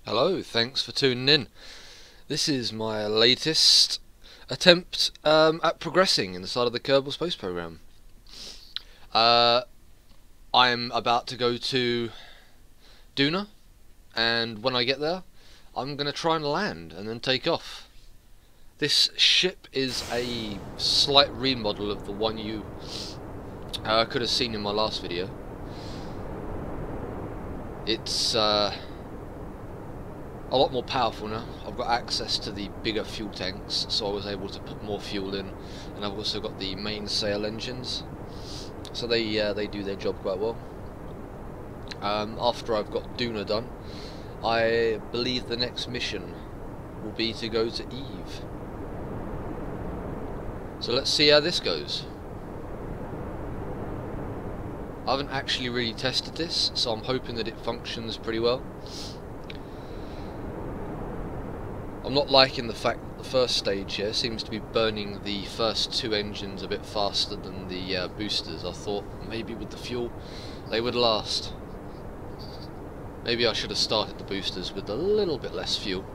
Hello, thanks for tuning in. This is my latest attempt at progressing inside of the Kerbal Space Program. I'm about to go to Duna, and when I get there, I'm going to try and land and then take off. This ship is a slight remodel of the one you could have seen in my last video. It's a lot more powerful now. I've got access to the bigger fuel tanks, so I was able to put more fuel in, and I've also got the mainsail engines, so they do their job quite well. After I've got Duna done, I believe the next mission will be to go to Eve. So let's see how this goes. I haven't actually really tested this, so I'm hoping that it functions pretty well. I'm not liking the fact that the first stage here seems to be burning the first two engines a bit faster than the boosters. I thought maybe with the fuel they would last. Maybe I should have started the boosters with a little bit less fuel.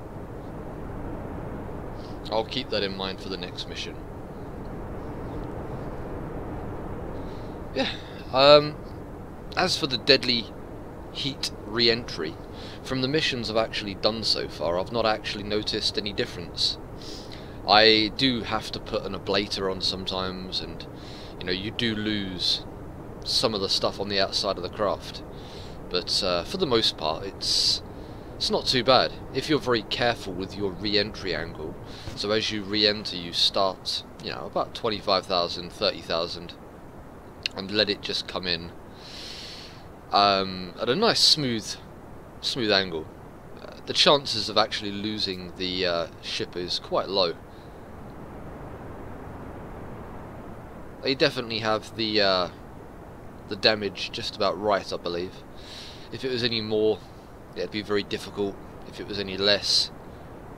I'll keep that in mind for the next mission. Yeah. As for the deadly heat re-entry, from the missions I've actually done so far, I've not actually noticed any difference. I do have to put an ablator on sometimes, and you do lose some of the stuff on the outside of the craft, but for the most part it's not too bad if you're very careful with your re-entry angle. So as you re-enter, you start about 25,000, 30,000 and let it just come in at a nice smooth angle. The chances of actually losing the ship is quite low. They definitely have the damage just about right, I believe. If it was any more, it'd be very difficult. If it was any less,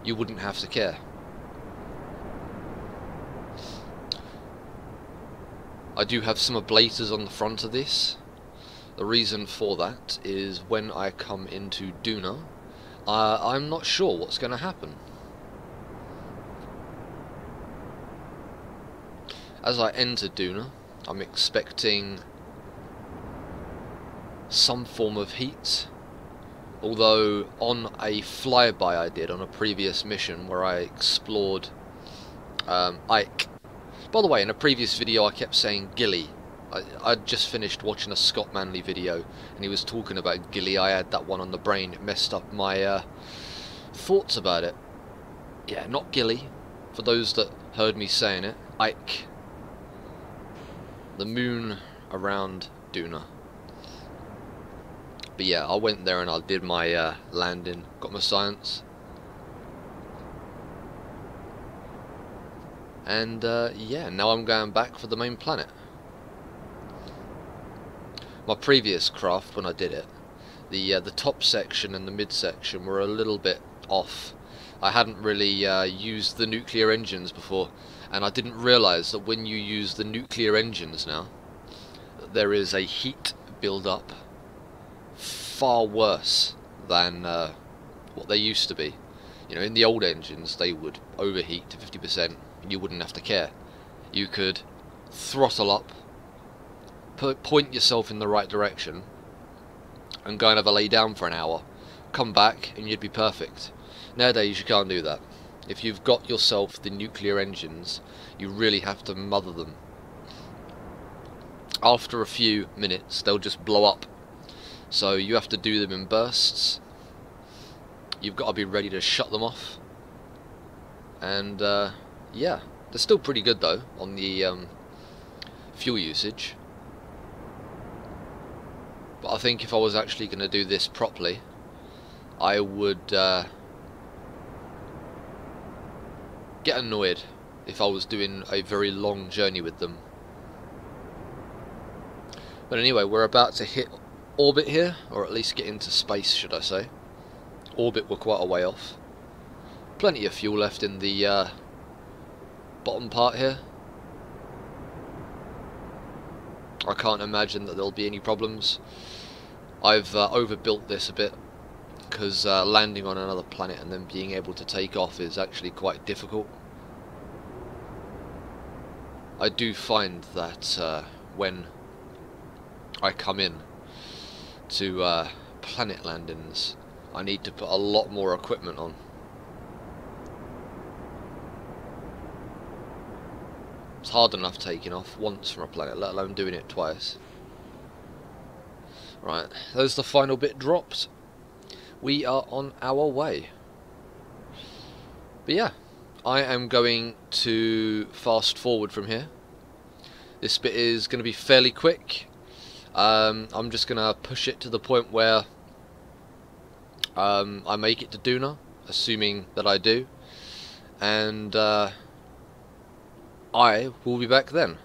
you wouldn't have to care. I do have some ablators on the front of this. The reason for that is when I come into Duna, I'm not sure what's going to happen. As I enter Duna, I'm expecting some form of heat, although on a flyby I did on a previous mission where I explored Ike. By the way, in a previous video I kept saying Gilly. I'd just finished watching a Scott Manley video and he was talking about Gilly. I had that one on the brain. It messed up my thoughts about it. Yeah, not Gilly, for those that heard me saying it. Ike. The moon around Duna. But yeah, I went there and I did my landing, got my science. And yeah, now I'm going back for the main planet. My previous craft, when I did it, the top section and the mid section were a little bit off. I hadn't really used the nuclear engines before, and I didn't realise that when you use the nuclear engines now, there is a heat build-up far worse than what they used to be. In the old engines they would overheat to 50% and you wouldn't have to care. You could throttle up, point yourself in the right direction and go and have a lay down for an hour, come back and you'd be perfect. Nowadays you can't do that. If you've got yourself the nuclear engines, you really have to mother them. After a few minutes they'll just blow up, so you have to do them in bursts. You've got to be ready to shut them off, and yeah, they're still pretty good though on the fuel usage. But I think if I was actually going to do this properly, I would get annoyed if I was doing a very long journey with them. But anyway, we're about to hit orbit here, or at least get into space, should I say. Orbit, we're quite a way off. Plenty of fuel left in the bottom part here. I can't imagine that there'll be any problems. I've overbuilt this a bit. because landing on another planet and then being able to take off is actually quite difficult. I do find that when I come in to planet landings, I need to put a lot more equipment on. It's hard enough taking off once from a planet, let alone doing it twice. Right, there's the final bit dropped. We are on our way. But yeah, I am going to fast forward from here. This bit is going to be fairly quick. I'm just going to push it to the point where I make it to Duna, assuming that I do. And I will be back then.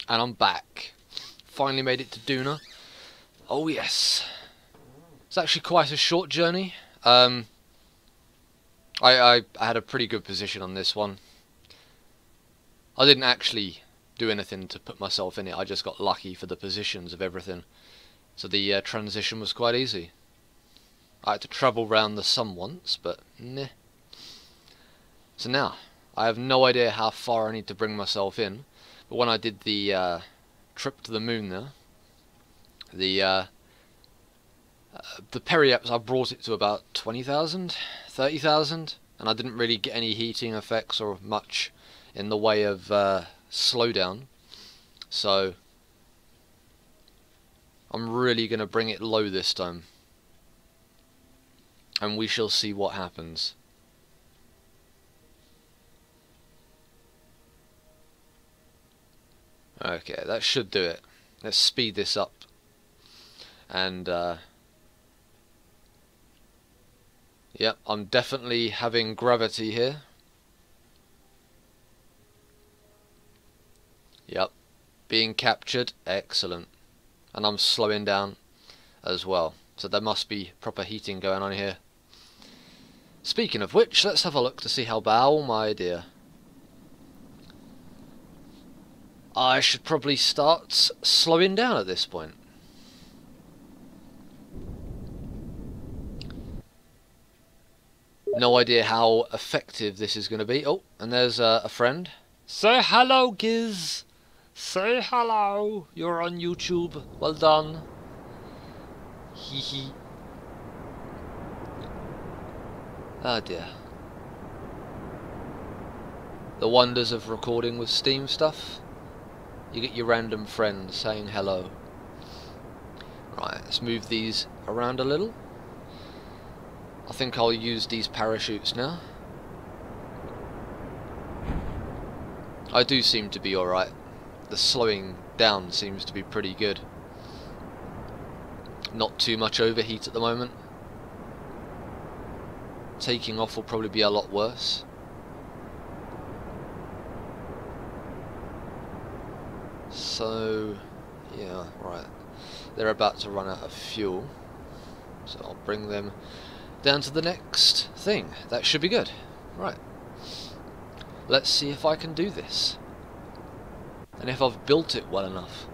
And I'm back. Finally made it to Duna. Oh yes. It's actually quite a short journey. I had a pretty good position on this one. I didn't actually do anything to put myself in it. I just got lucky for the positions of everything. So the transition was quite easy. I had to travel round the sun once, but meh. So now, I have no idea how far I need to bring myself in. But when I did the trip to the moon there, the periaps, I brought it to about 20,000, 30,000, and I didn't really get any heating effects or much in the way of slowdown. So I'm really going to bring it low this time, and we shall see what happens. Okay, that should do it. Let's speed this up. And yep, I'm definitely having gravity here. Yep, being captured, excellent. And I'm slowing down as well, so there must be proper heating going on here. Speaking of which, let's have a look to see how bad. Oh my dear. I should probably start slowing down at this point. No idea how effective this is going to be. Oh, and there's a friend. Say hello, Giz. Say hello. You're on YouTube. Well done. Hee hee. Oh dear. The wonders of recording with Steam stuff. You get your random friends saying hello. Right, let's move these around a little. I think I'll use these parachutes now. I do seem to be alright. The slowing down seems to be pretty good. Not too much overheat at the moment. Taking off will probably be a lot worse. So, yeah, right. They're about to run out of fuel. So I'll bring them down to the next thing. That should be good. Right. Let's see if I can do this. And if I've built it well enough.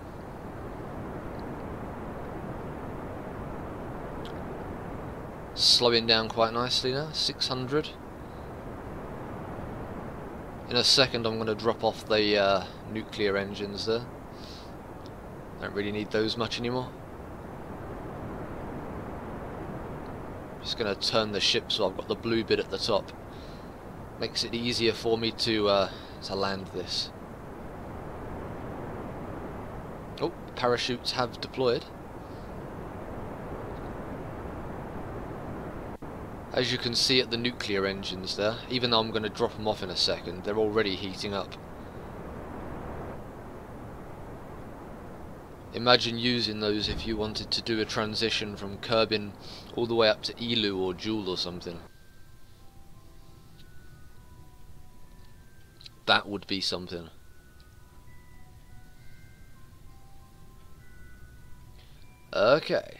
Slowing down quite nicely now. 600. In a second I'm going to drop off the nuclear engines there. Don't really need those much anymore. Just going to turn the ship so I've got the blue bit at the top. Makes it easier for me to land this. Oh, parachutes have deployed. As you can see at the nuclear engines there, even though I'm going to drop them off in a second, they're already heating up. Imagine using those if you wanted to do a transition from Kerbin all the way up to Elu or Joule or something. That would be something. Okay.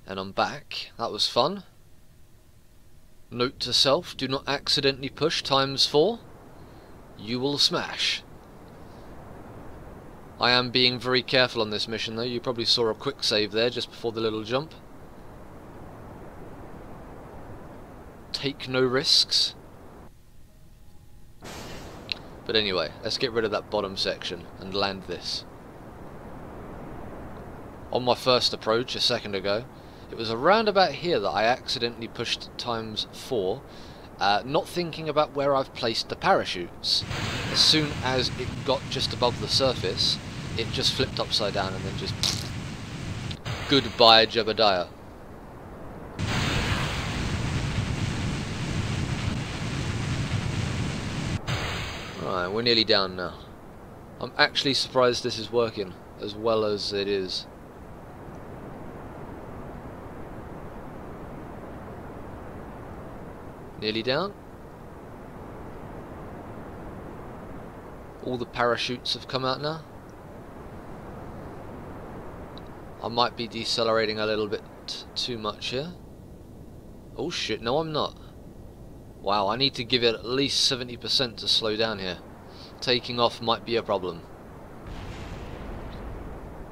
And I'm back. That was fun. Note to self, do not accidentally push ×4. You will smash. I am being very careful on this mission though. You probably saw a quick save there just before the little jump. Take no risks. But anyway, let's get rid of that bottom section and land this. On my first approach a second ago, it was around about here that I accidentally pushed ×4, not thinking about where I've placed the parachutes. As soon as it got just above the surface, it just flipped upside down and then just... Goodbye, Jebediah. Right, we're nearly down now. I'm actually surprised this is working as well as it is. Nearly down. All the parachutes have come out now. I might be decelerating a little bit too much here. Oh shit, no I'm not. Wow, I need to give it at least 70% to slow down here. Taking off might be a problem.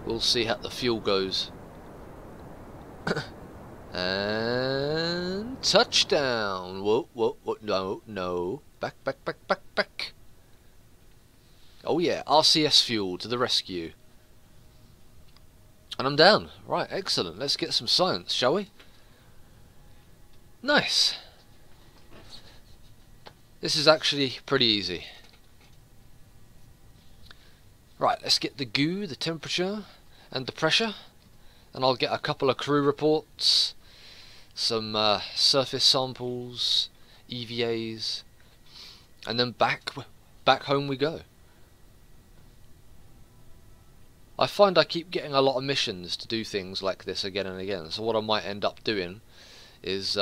We'll see how the fuel goes. And touchdown! Whoa, whoa, whoa, no, no. Back, back, back, back, back. Oh yeah, RCS fuel to the rescue. And I'm down. Right, excellent. Let's get some science, shall we? Nice. This is actually pretty easy. Right, let's get the goo, the temperature, and the pressure. And I'll get a couple of crew reports, some surface samples, EVAs, and then back home we go. I find I keep getting a lot of missions to do things like this again and again, so what I might end up doing is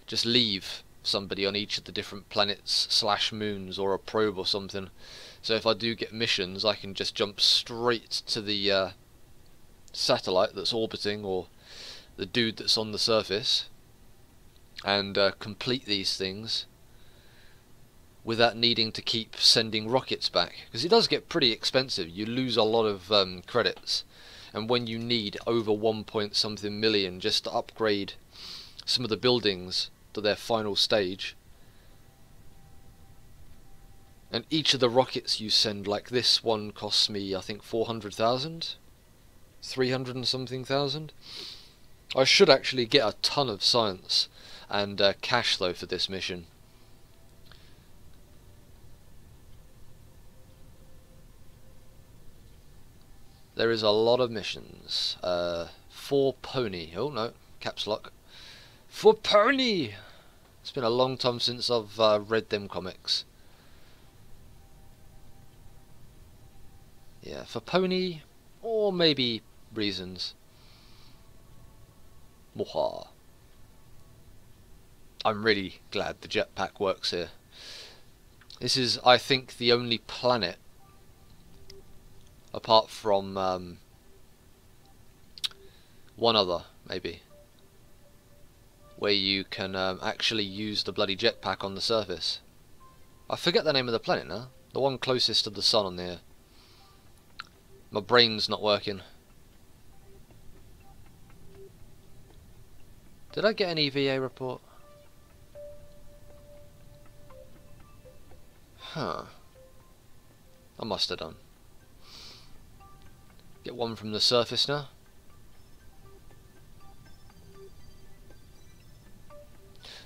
just leave somebody on each of the different planets / moons or a probe or something, so if I do get missions I can just jump straight to the satellite that's orbiting or the dude that's on the surface and complete these things without needing to keep sending rockets back, because it does get pretty expensive. You lose a lot of credits, and when you need over 1 point something million just to upgrade some of the buildings to their final stage, and each of the rockets you send, like this one costs me I think 400,000, 300 and something thousand. I should actually get a ton of science and cash though for this mission. There is a lot of missions. For Pony. Oh no, caps lock. For Pony! It's been a long time since I've read them comics. Yeah, for Pony, or maybe Reasons. Moha. I'm really glad the jetpack works here. This is, I think, the only planet, apart from one other, maybe, where you can actually use the bloody jetpack on the surface. I forget the name of the planet now. The one closest to the sun on there. My brain's not working. Did I get an EVA report? Huh. I must have done. Get one from the surface now.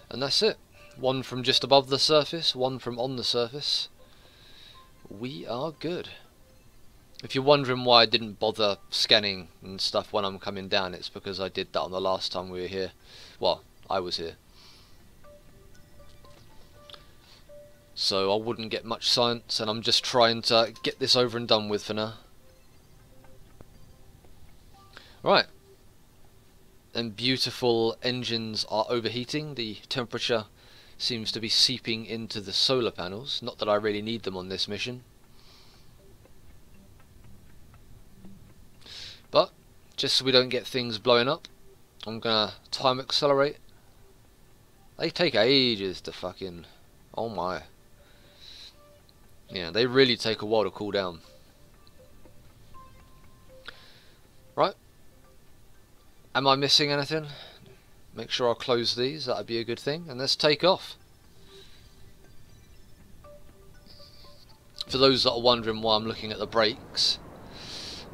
And that's it. One from just above the surface, one from on the surface. We are good. If you're wondering why I didn't bother scanning and stuff when I'm coming down, it's because I did that on the last time we were here. Well, I was here. So I wouldn't get much science, and I'm just trying to get this over and done with for now. Right. And beautiful engines are overheating. The temperature seems to be seeping into the solar panels. Not that I really need them on this mission. But, just so we don't get things blowing up, I'm gonna time accelerate. They take ages to fucking... Oh my. Yeah, they really take a while to cool down. Right. Am I missing anything? Make sure I close these, that'd be a good thing. And let's take off. For those that are wondering why I'm looking at the brakes,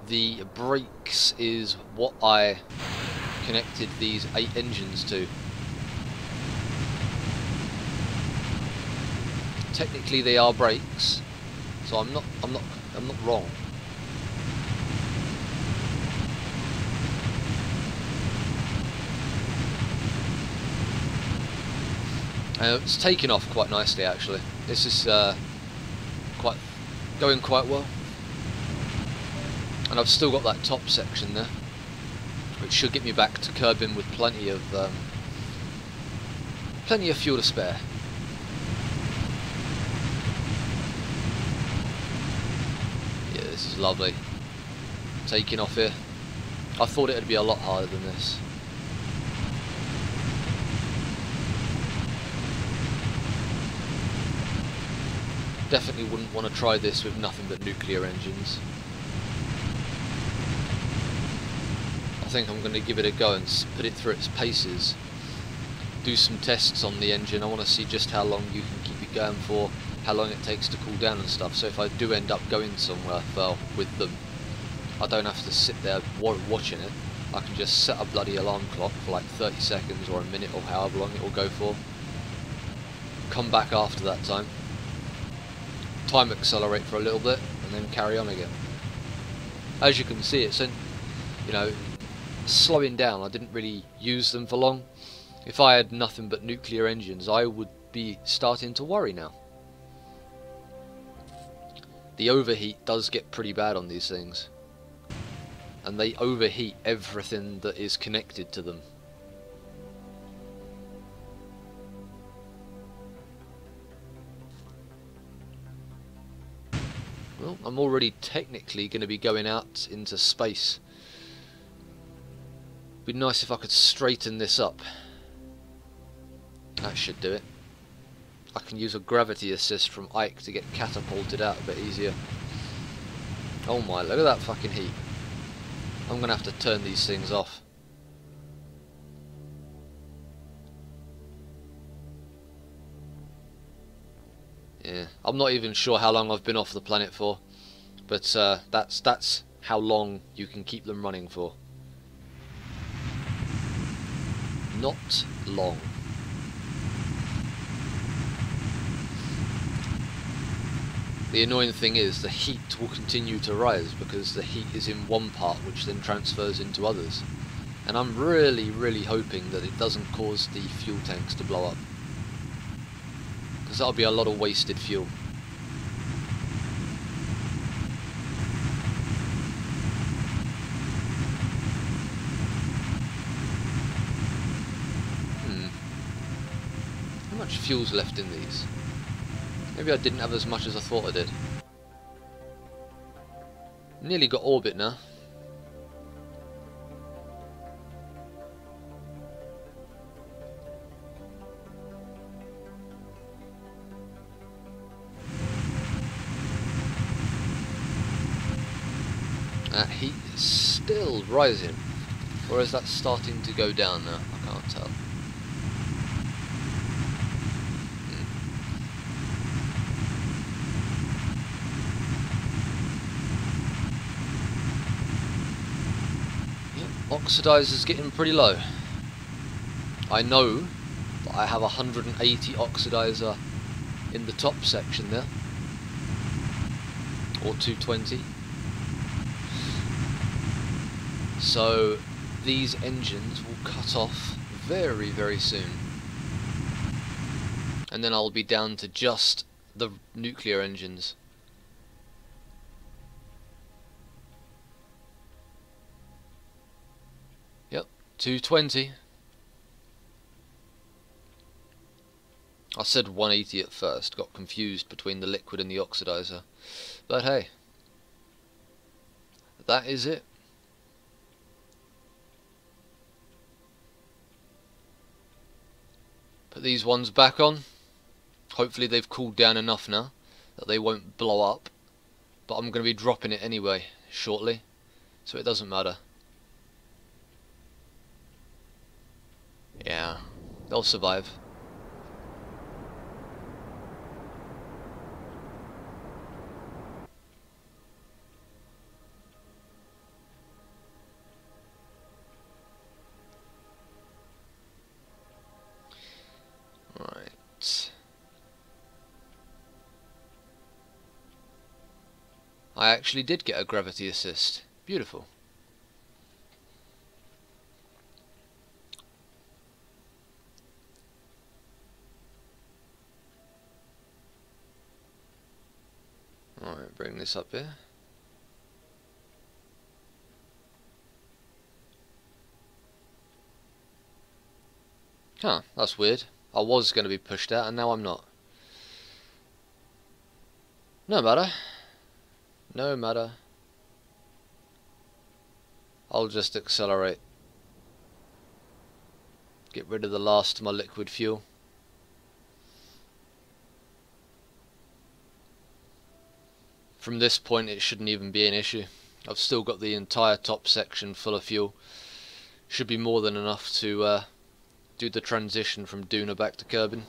the brakes is what I connected these 8 engines to. Technically they are brakes, so I'm not wrong. It's taking off quite nicely actually. This is going quite well. And I've still got that top section there, which should get me back to Kerbin with plenty of fuel to spare. Yeah, this is lovely. Taking off here. I thought it would be a lot harder than this. Definitely wouldn't want to try this with nothing but nuclear engines. I think I'm going to give it a go and put it through its paces. Do some tests on the engine. I want to see just how long you can keep it going for, how long it takes to cool down and stuff. So if I do end up going somewhere with them, I don't have to sit there watching it. I can just set a bloody alarm clock for like 30 seconds or a minute or however long it will go for. Come back after that time. Time accelerate for a little bit and then carry on again. As you can see, it's slowing down. I didn't really use them for long. If I had nothing but nuclear engines, I would be starting to worry now. The overheat does get pretty bad on these things, and they overheat everything that is connected to them. Well, I'm already technically going to be going out into space. It'd be nice if I could straighten this up. That should do it. I can use a gravity assist from Ike to get catapulted out a bit easier. Oh my, look at that fucking heat. I'm going to have to turn these things off. Yeah, I'm not even sure how long I've been off the planet for, but that's how long you can keep them running for. Not long. The annoying thing is the heat will continue to rise because the heat is in one part which then transfers into others. And I'm really hoping that it doesn't cause the fuel tanks to blow up, because that'll be a lot of wasted fuel. How much fuel's left in these? Maybe I didn't have as much as I thought I did. Nearly got orbit now. That heat is still rising. Or is that starting to go down now? I can't tell. Yep, oxidizer's getting pretty low. I know that I have 180 oxidizer in the top section there. Or 220. So these engines will cut off very, very soon. And then I'll be down to just the nuclear engines. Yep, 220. I said 180 at first, got confused between the liquid and the oxidizer. But hey, that is it. Put these ones back on. Hopefully they've cooled down enough now that they won't blow up. But I'm going to be dropping it anyway shortly, so it doesn't matter. Yeah, they'll survive. Right. I actually did get a gravity assist. Beautiful. Alright, bring this up here. Huh, that's weird. I was going to be pushed out and now I'm not. No matter. No matter. I'll just accelerate. Get rid of the last of my liquid fuel. From this point it shouldn't even be an issue. I've still got the entire top section full of fuel. Should be more than enough to do the transition from Duna back to Kerbin.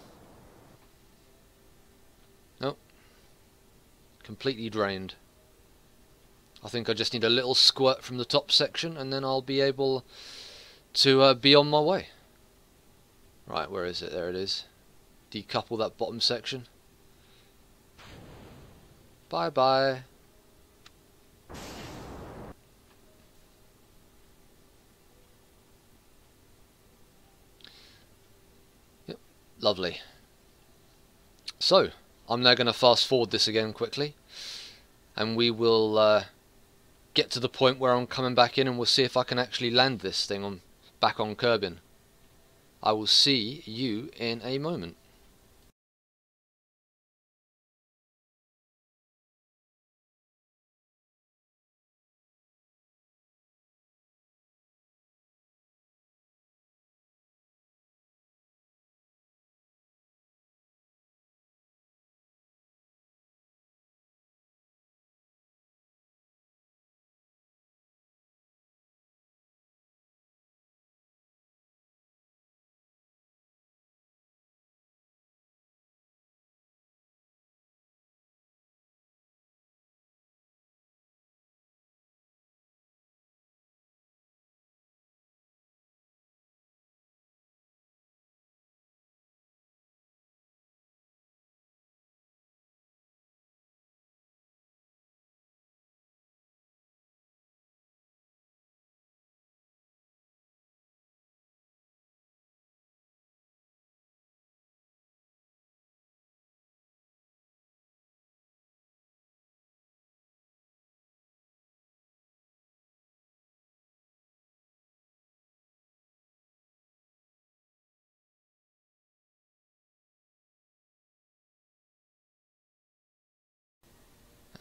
Nope. Completely drained. I think I just need a little squirt from the top section and then I'll be able to be on my way. Right, where is it? There it is. Decouple that bottom section. Bye bye. Yep, lovely. So, I'm now going to fast forward this again quickly. And we will get to the point where I'm coming back in and we'll see if I can actually land this thing back on Kerbin. I will see you in a moment.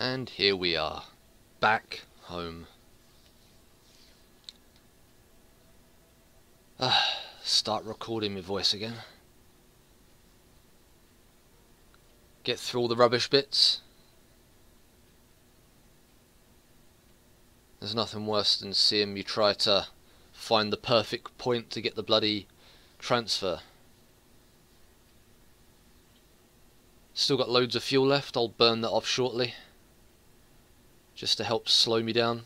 And here we are, back home. Start recording my voice again. Get through all the rubbish bits. There's nothing worse than seeing me try to find the perfect point to get the bloody transfer. Still got loads of fuel left. I'll burn that off shortly, just to help slow me down.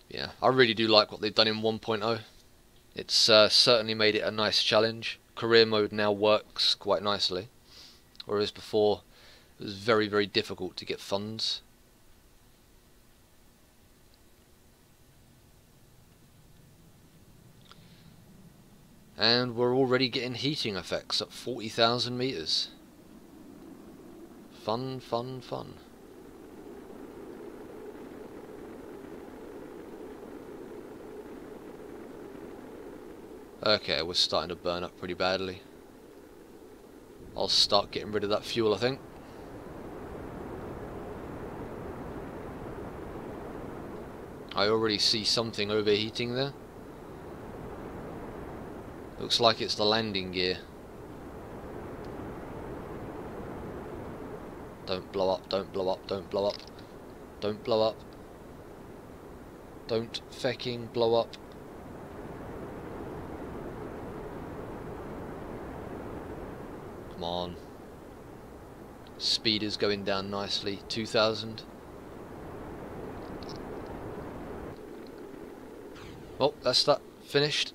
Yeah, I really do like what they've done in 1.0. It's certainly made it a nice challenge. Career mode now works quite nicely, whereas before it was very, very difficult to get funds. And we're already getting heating effects at 40,000 meters. Fun, fun, fun. Okay, we're starting to burn up pretty badly. I'll start getting rid of that fuel, I think. I already see something overheating there. Looks like it's the landing gear. Don't blow up, don't blow up, don't blow up. Don't blow up. Don't fecking blow up. Come on. Speed is going down nicely. 2,000. Oh, that's that finished.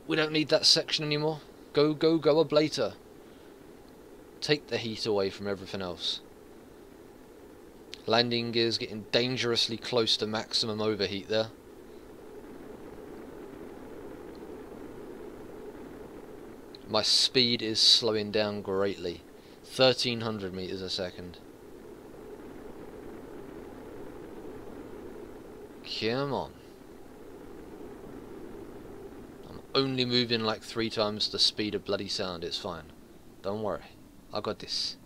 We don't need that section anymore. Go, go, go, ablator. Take the heat away from everything else. Landing gear's getting dangerously close to maximum overheat there. My speed is slowing down greatly. 1,300 meters a second. Come on. I'm only moving like 3 times the speed of bloody sound. It's fine. Don't worry. I got this.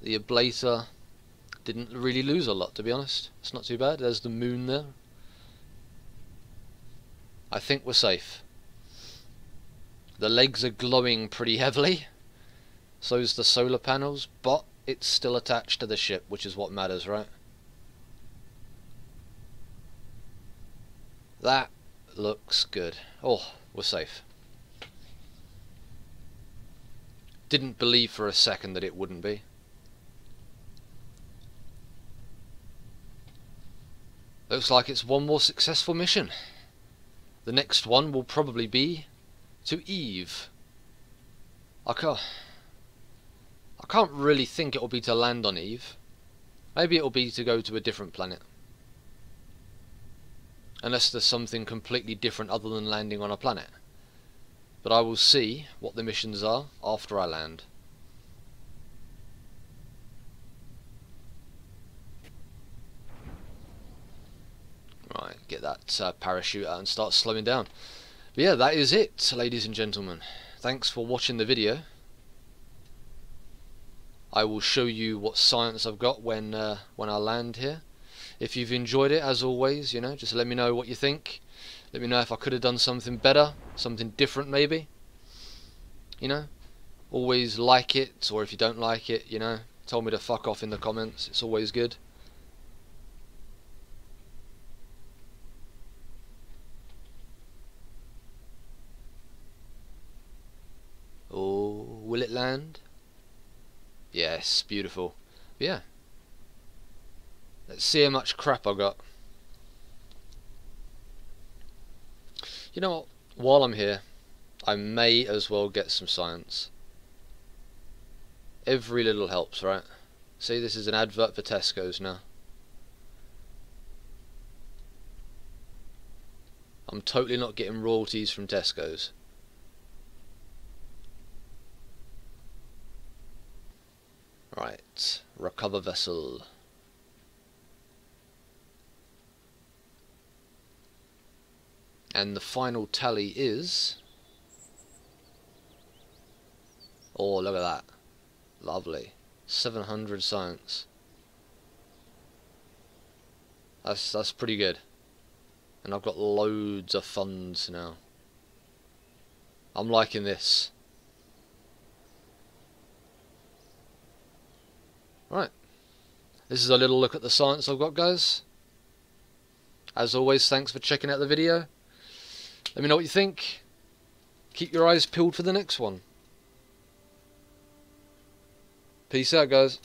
The ablator didn't really lose a lot, to be honest. It's not too bad. There's the moon there. I think we're safe. The legs are glowing pretty heavily. So's the solar panels, but it's still attached to the ship, which is what matters, right? That looks good. Oh, we're safe. Didn't believe for a second that it wouldn't be. Looks like it's one more successful mission. The next one will probably be to Eve. I can't really think it'll be to land on Eve. Maybe it'll be to go to a different planet. Unless there's something completely different other than landing on a planet. But I will see what the missions are after I land. Right, get that parachute out and start slowing down. But yeah, that is it, ladies and gentlemen. Thanks for watching the video. I will show you what science I've got when I land here. If you've enjoyed it, as always, you know, just let me know what you think. Let me know if I could have done something better, something different maybe. You know, always like it, or if you don't like it, you know, tell me to fuck off in the comments. It's always good. Oh, will it land? Yes, beautiful. But yeah. Let's see how much crap I got. You know what? While I'm here, I may as well get some science. Every little helps, right? See, this is an advert for Tesco's now. I'm totally not getting royalties from Tesco's. Right, recover vessel. And the final tally is... oh, look at that. Lovely. 700 science. That's pretty good. And I've got loads of funds now. I'm liking this. Right. This is a little look at the science I've got, guys. As always, thanks for checking out the video. Let me know what you think. Keep your eyes peeled for the next one. Peace out, guys.